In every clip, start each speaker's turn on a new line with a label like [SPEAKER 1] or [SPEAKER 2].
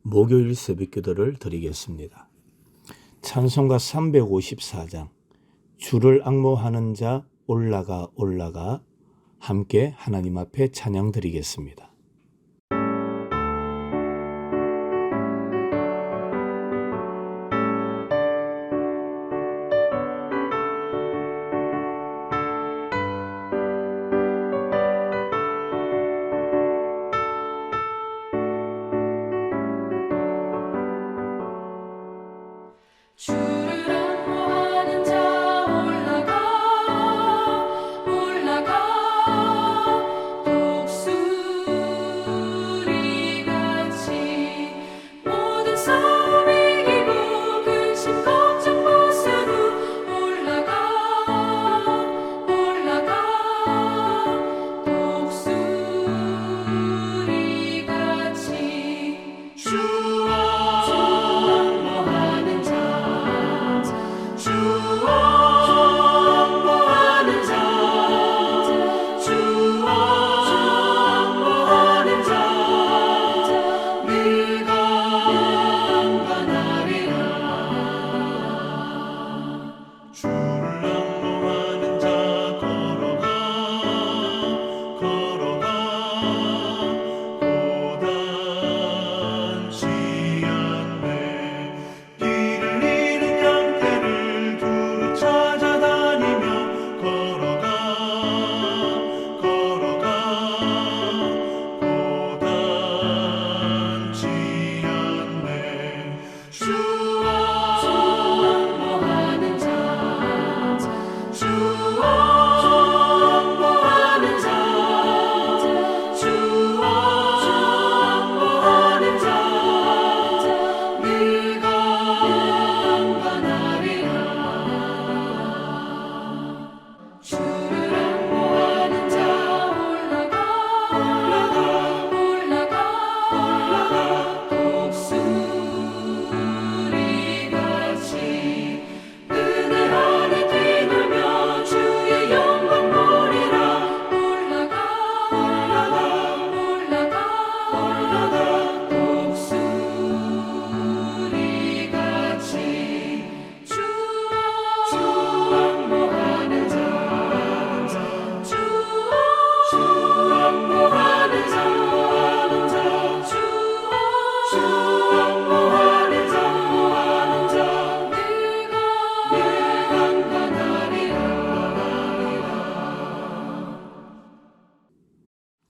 [SPEAKER 1] 목요일 새벽기도를 드리겠습니다. 찬송가 354장 주를 앙모하는 자 올라가 올라가 함께 하나님 앞에 찬양 드리겠습니다.
[SPEAKER 2] 주를 앙모하는 자 올라가 올라가 독수리같이 모든 싸움 이기고 근심 걱정 벗어도 올라가 올라가 독수리같이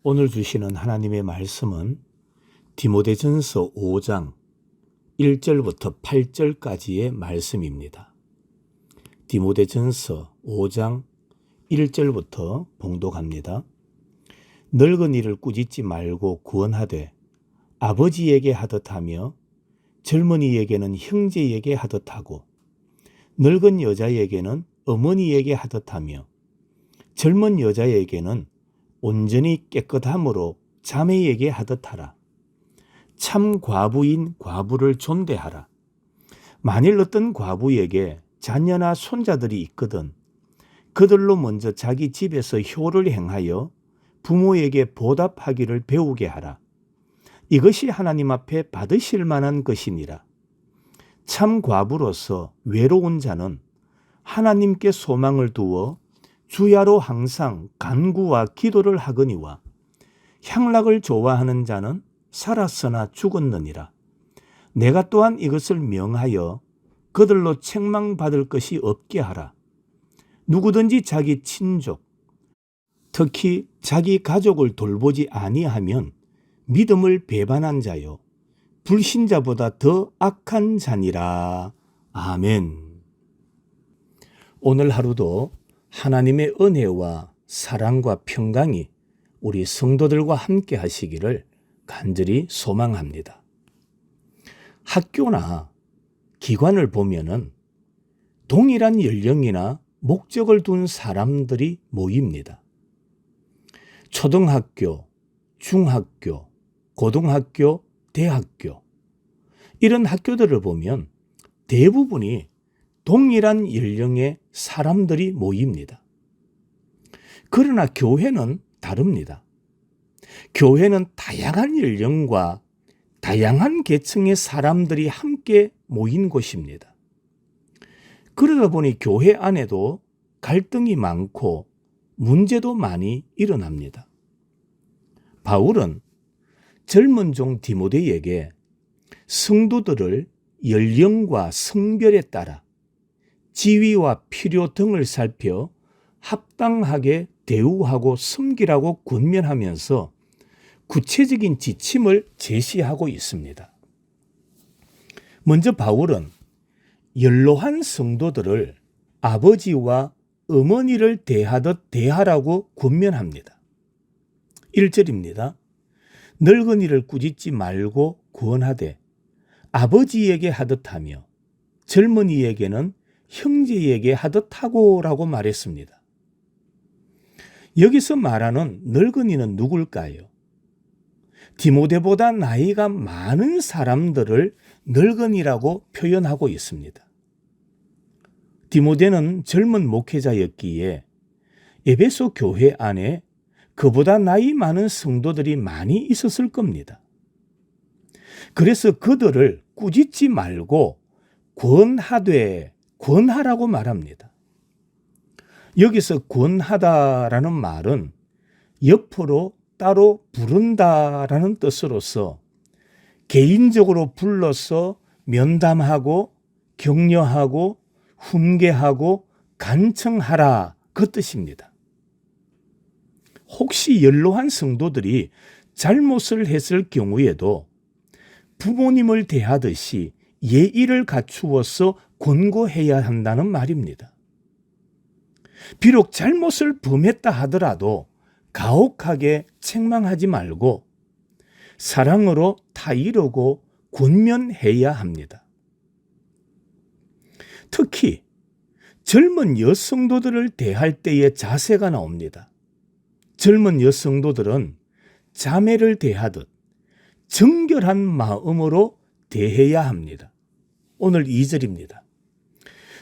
[SPEAKER 1] 오늘 주시는 하나님의 말씀은 디모데전서 5장 1절부터 8절까지의 말씀입니다. 디모데전서 5장 1절부터 봉독합니다. 늙은이를 꾸짖지 말고 구원하되 아버지에게 하듯 하며 젊은이에게는 형제에게 하듯 하고 늙은 여자에게는 어머니에게 하듯 하며 젊은 여자에게는 온전히 깨끗함으로 자매에게 하듯 하라. 참 과부인 과부를 존대하라. 만일 어떤 과부에게 자녀나 손자들이 있거든 그들로 먼저 자기 집에서 효를 행하여 부모에게 보답하기를 배우게 하라. 이것이 하나님 앞에 받으실 만한 것이니라. 참 과부로서 외로운 자는 하나님께 소망을 두어 주야로 항상 간구와 기도를 하거니와 향락을 좋아하는 자는 살았으나 죽었느니라. 내가 또한 이것을 명하여 그들로 책망받을 것이 없게 하라. 누구든지 자기 친족, 특히 자기 가족을 돌보지 아니하면 믿음을 배반한 자요 불신자보다 더 악한 자니라. 아멘. 오늘 하루도 하나님의 은혜와 사랑과 평강이 우리 성도들과 함께 하시기를 간절히 소망합니다. 학교나 기관을 보면은 동일한 연령이나 목적을 둔 사람들이 모입니다. 초등학교, 중학교, 고등학교, 대학교 이런 학교들을 보면 대부분이 동일한 연령의 사람들이 모입니다. 그러나 교회는 다릅니다. 교회는 다양한 연령과 다양한 계층의 사람들이 함께 모인 곳입니다. 그러다 보니 교회 안에도 갈등이 많고 문제도 많이 일어납니다. 바울은 젊은 종 디모데에게 성도들을 연령과 성별에 따라 지위와 필요 등을 살펴 합당하게 대우하고 섬기라고 권면하면서 구체적인 지침을 제시하고 있습니다. 먼저 바울은 연로한 성도들을 아버지와 어머니를 대하듯 대하라고 권면합니다. 1절입니다. 늙은이를 꾸짖지 말고 구원하되 아버지에게 하듯 하며 젊은이에게는 형제에게 하듯 하고라고 말했습니다. 여기서 말하는 늙은이는 누굴까요? 디모데보다 나이가 많은 사람들을 늙은이라고 표현하고 있습니다. 디모데는 젊은 목회자였기에 에베소 교회 안에 그보다 나이 많은 성도들이 많이 있었을 겁니다. 그래서 그들을 꾸짖지 말고 권하라고 말합니다. 여기서 권하다라는 말은 옆으로 따로 부른다라는 뜻으로서 개인적으로 불러서 면담하고 격려하고 훈계하고 간청하라 그 뜻입니다. 혹시 연로한 성도들이 잘못을 했을 경우에도 부모님을 대하듯이 예의를 갖추어서 권고해야 한다는 말입니다. 비록 잘못을 범했다 하더라도 가혹하게 책망하지 말고 사랑으로 타이르고 권면해야 합니다. 특히 젊은 여성도들을 대할 때의 자세가 나옵니다. 젊은 여성도들은 자매를 대하듯 정결한 마음으로 대해야 합니다. 오늘 2절입니다.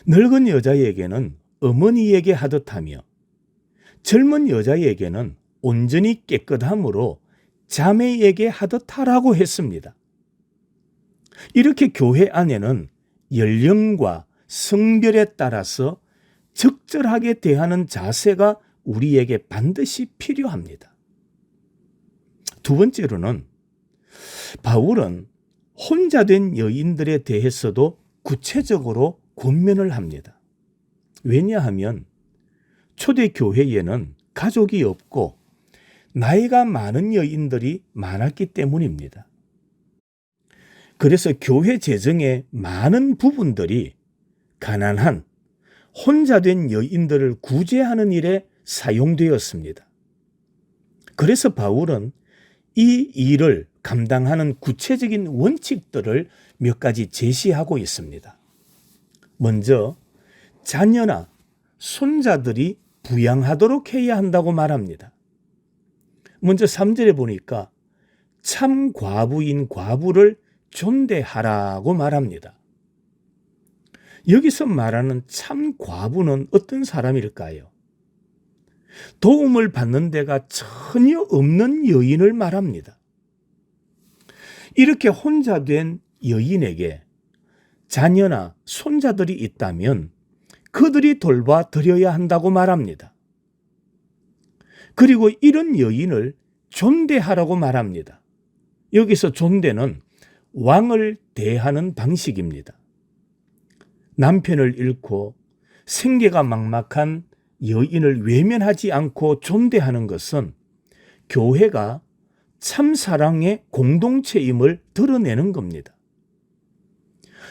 [SPEAKER 1] 늙은 여자에게는 어머니에게 하듯 하며 젊은 여자에게는 온전히 깨끗함으로 자매에게 하듯 하라고 했습니다. 이렇게 교회 안에는 연령과 성별에 따라서 적절하게 대하는 자세가 우리에게 반드시 필요합니다. 두 번째로는 바울은 혼자 된 여인들에 대해서도 구체적으로 권면을 합니다. 왜냐하면 초대 교회에는 가족이 없고 나이가 많은 여인들이 많았기 때문입니다. 그래서 교회 재정의 많은 부분들이 가난한 혼자 된 여인들을 구제하는 일에 사용되었습니다. 그래서 바울은 이 일을 감당하는 구체적인 원칙들을 몇 가지 제시하고 있습니다. 먼저 자녀나 손자들이 부양하도록 해야 한다고 말합니다. 먼저 3절에 보니까 참 과부인 과부를 존대하라고 말합니다. 여기서 말하는 참 과부는 어떤 사람일까요? 도움을 받는 데가 전혀 없는 여인을 말합니다. 이렇게 혼자 된 여인에게 자녀나 손자들이 있다면 그들이 돌봐 드려야 한다고 말합니다. 그리고 이런 여인을 존대하라고 말합니다. 여기서 존대는 왕을 대하는 방식입니다. 남편을 잃고 생계가 막막한 여인을 외면하지 않고 존대하는 것은 교회가 참사랑의 공동체임을 드러내는 겁니다.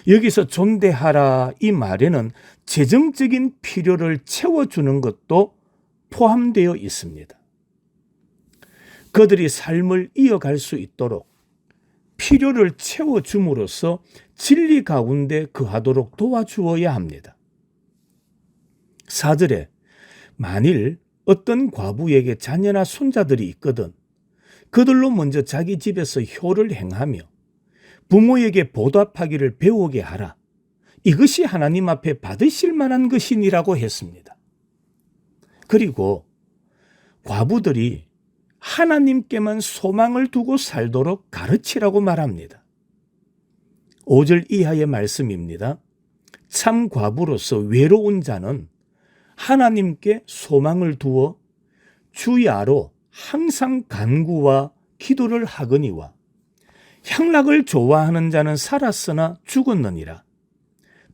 [SPEAKER 1] 여기서 존대하라 이 말에는 재정적인 필요를 채워주는 것도 포함되어 있습니다. 그들이 삶을 이어갈 수 있도록 필요를 채워줌으로써 진리 가운데 거하도록 도와주어야 합니다. 4절에 만일 어떤 과부에게 자녀나 손자들이 있거든 그들로 먼저 자기 집에서 효를 행하며 부모에게 보답하기를 배우게 하라. 이것이 하나님 앞에 받으실 만한 것이니라고 했습니다. 그리고 과부들이 하나님께만 소망을 두고 살도록 가르치라고 말합니다. 5절 이하의 말씀입니다. 참 과부로서 외로운 자는 하나님께 소망을 두어 주야로 항상 간구와 기도를 하거니와 향락을 좋아하는 자는 살았으나 죽었느니라.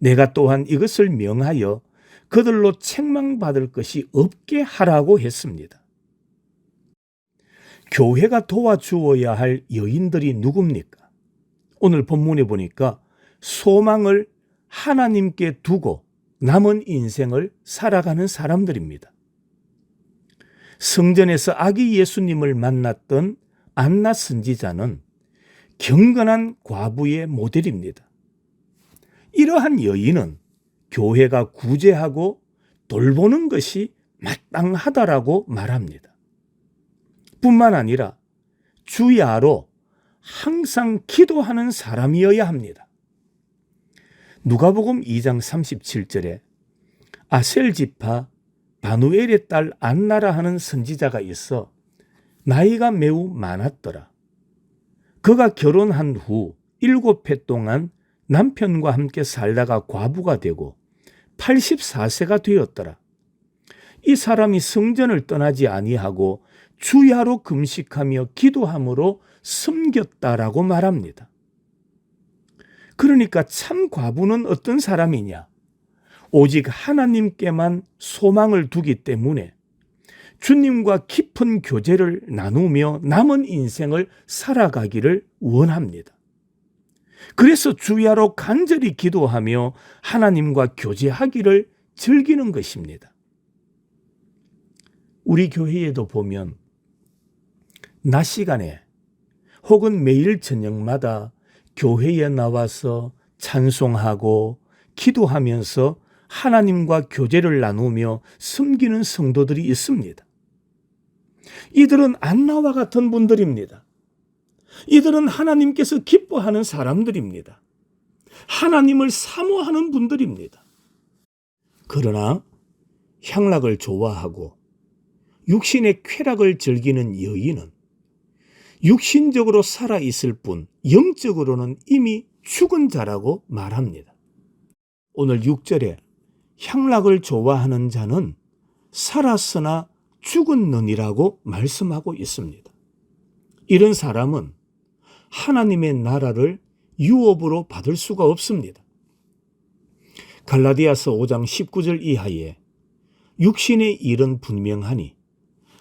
[SPEAKER 1] 내가 또한 이것을 명하여 그들로 책망받을 것이 없게 하라고 했습니다. 교회가 도와주어야 할 여인들이 누굽니까? 오늘 본문에 보니까 소망을 하나님께 두고 남은 인생을 살아가는 사람들입니다. 성전에서 아기 예수님을 만났던 안나 선지자는 경건한 과부의 모델입니다. 이러한 여인은 교회가 구제하고 돌보는 것이 마땅하다라고 말합니다. 뿐만 아니라 주야로 항상 기도하는 사람이어야 합니다. 누가복음 2장 37절에 아셀 지파 바누엘의 딸 안나라 하는 선지자가 있어 나이가 매우 많았더라. 그가 결혼한 후 7해 동안 남편과 함께 살다가 과부가 되고 84세가 되었더라. 이 사람이 성전을 떠나지 아니하고 주야로 금식하며 기도함으로 섬겼다라고 말합니다. 그러니까 참 과부는 어떤 사람이냐? 오직 하나님께만 소망을 두기 때문에 주님과 깊은 교제를 나누며 남은 인생을 살아가기를 원합니다. 그래서 주야로 간절히 기도하며 하나님과 교제하기를 즐기는 것입니다. 우리 교회에도 보면 낮 시간에 혹은 매일 저녁마다 교회에 나와서 찬송하고 기도하면서 하나님과 교제를 나누며 섬기는 성도들이 있습니다. 이들은 안나와 같은 분들입니다. 이들은 하나님께서 기뻐하는 사람들입니다. 하나님을 사모하는 분들입니다. 그러나 향락을 좋아하고 육신의 쾌락을 즐기는 여인은 육신적으로 살아있을 뿐 영적으로는 이미 죽은 자라고 말합니다. 오늘 6절에 향락을 좋아하는 자는 살았으나 죽었느니라고 말씀하고 있습니다. 이런 사람은 하나님의 나라를 유업으로 받을 수가 없습니다. 갈라디아서 5장 19절 이하에 육신의 일은 분명하니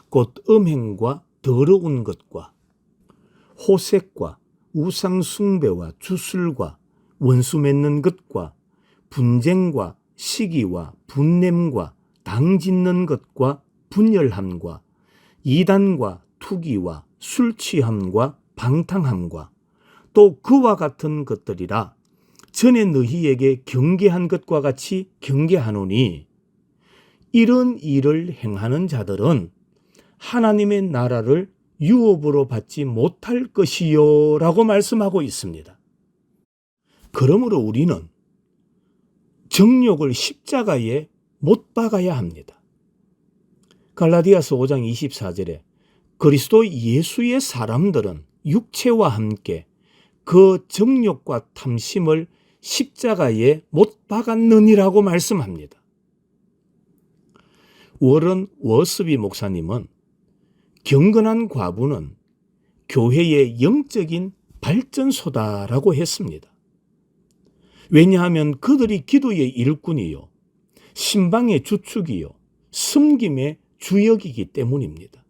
[SPEAKER 1] 곧 음행과 더러운 것과 호색과 우상 숭배와 주술과 원수 맺는 것과 분쟁과 시기와 분냄과 당짓는 것과 분열함과 이단과 투기와 술 취함과 방탕함과 또 그와 같은 것들이라 전에 너희에게 경계한 것과 같이 경계하노니 이런 일을 행하는 자들은 하나님의 나라를 유업으로 받지 못할 것이요 라고 말씀하고 있습니다. 그러므로 우리는 정욕을 십자가에 못 박아야 합니다. 갈라디아서 5장 24절에 그리스도 예수의 사람들은 육체와 함께 그 정욕과 탐심을 십자가에 못 박았느니라고 말씀합니다. 워런 워스비 목사님은 경건한 과부는 교회의 영적인 발전소다라고 했습니다. 왜냐하면 그들이 기도의 일꾼이요, 신방의 주축이요, 섬김의 주역이기 때문입니다.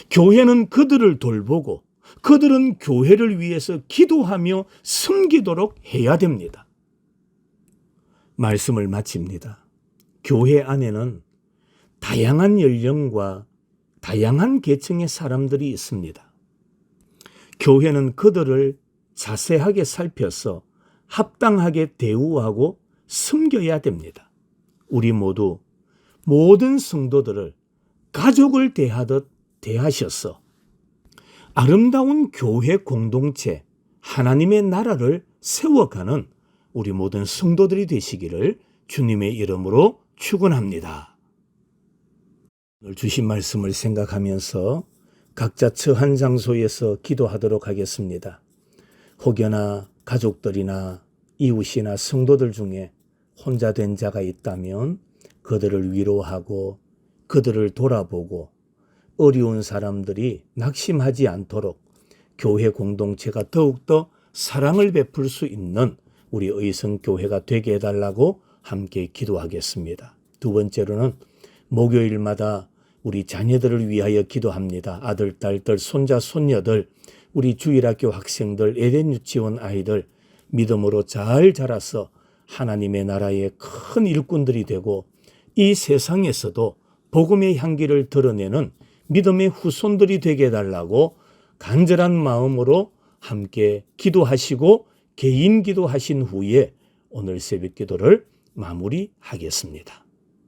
[SPEAKER 1] 교회는 그들을 돌보고 그들은 교회를 위해서 기도하며 섬기도록 해야 됩니다. 말씀을 마칩니다. 교회 안에는 다양한 연령과 다양한 계층의 사람들이 있습니다. 교회는 그들을 자세하게 살펴서 합당하게 대우하고 섬겨야 됩니다. 우리 모두 모든 성도들을 가족을 대하듯 대하셔서 아름다운 교회 공동체, 하나님의 나라를 세워가는 우리 모든 성도들이 되시기를 주님의 이름으로 축원합니다. 오늘 주신 말씀을 생각하면서 각자 처한 장소에서 기도하도록 하겠습니다. 혹여나 가족들이나 이웃이나 성도들 중에 혼자 된 자가 있다면 그들을 위로하고 그들을 돌아보고 어려운 사람들이 낙심하지 않도록 교회 공동체가 더욱더 사랑을 베풀 수 있는 우리 의성교회가 되게 해달라고 함께 기도하겠습니다. 두 번째로는 목요일마다 우리 자녀들을 위하여 기도합니다. 아들, 딸들, 손자, 손녀들, 우리 주일학교 학생들, 에덴 유치원 아이들 믿음으로 잘 자라서 하나님의 나라의 큰 일꾼들이 되고 이 세상에서도 복음의 향기를 드러내는 믿음의 후손들이 되게 해달라고 간절한 마음으로 함께 기도하시고 개인 기도하신 후에 오늘 새벽 기도를 마무리하겠습니다.